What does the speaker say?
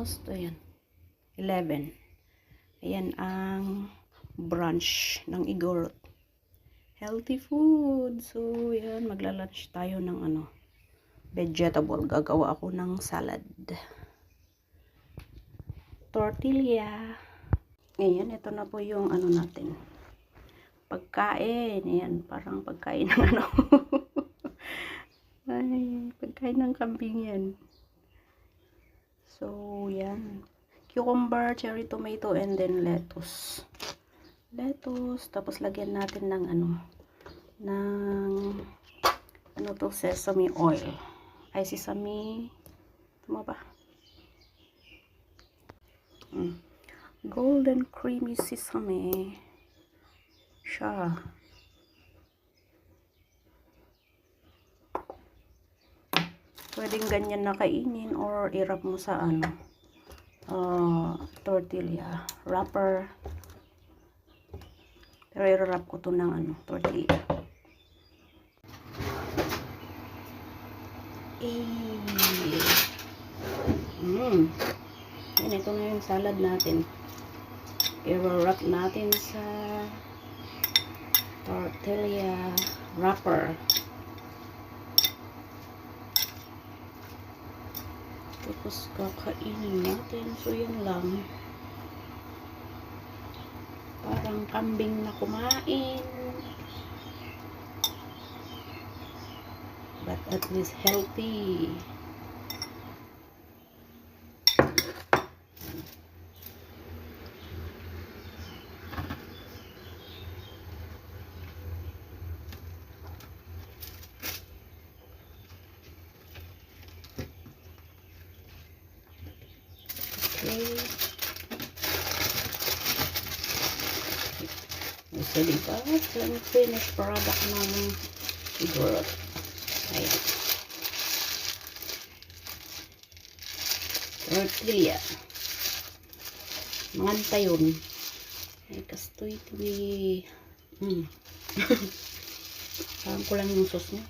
almost, ayan, 11. Ayan ang brunch ng Igorot. Healthy food. So, ayan, magla-lunch tayo ng vegetable. Gagawa ako ng salad. Tortilla. Ayan, ito na po yung natin. Pagkain. Ayan, parang pagkain ng Ay, pagkain ng kambing yan. So, yan. Cucumber, cherry tomato, and then lettuce. Tapos lagyan natin ng sesame oil. Ay, sesame, tama ba? Golden creamy sesame. Siya. Pwedeng ganyan na kainin or i-wrap mo sa tortilla wrapper. Pero i-wrap ko to ng tortilla. Yan, ito na yung salad natin. I-wrap natin sa tortilla wrapper. Tapos kakainin natin. So, yan lang. Parang kambing na kumain. But at least healthy. Okay. So, diba? Yung finished product ng Igorot. Ayan. Tortilla. Manganta yun. Ay, kastoy-tuy. Parang kulang yung sauce niya.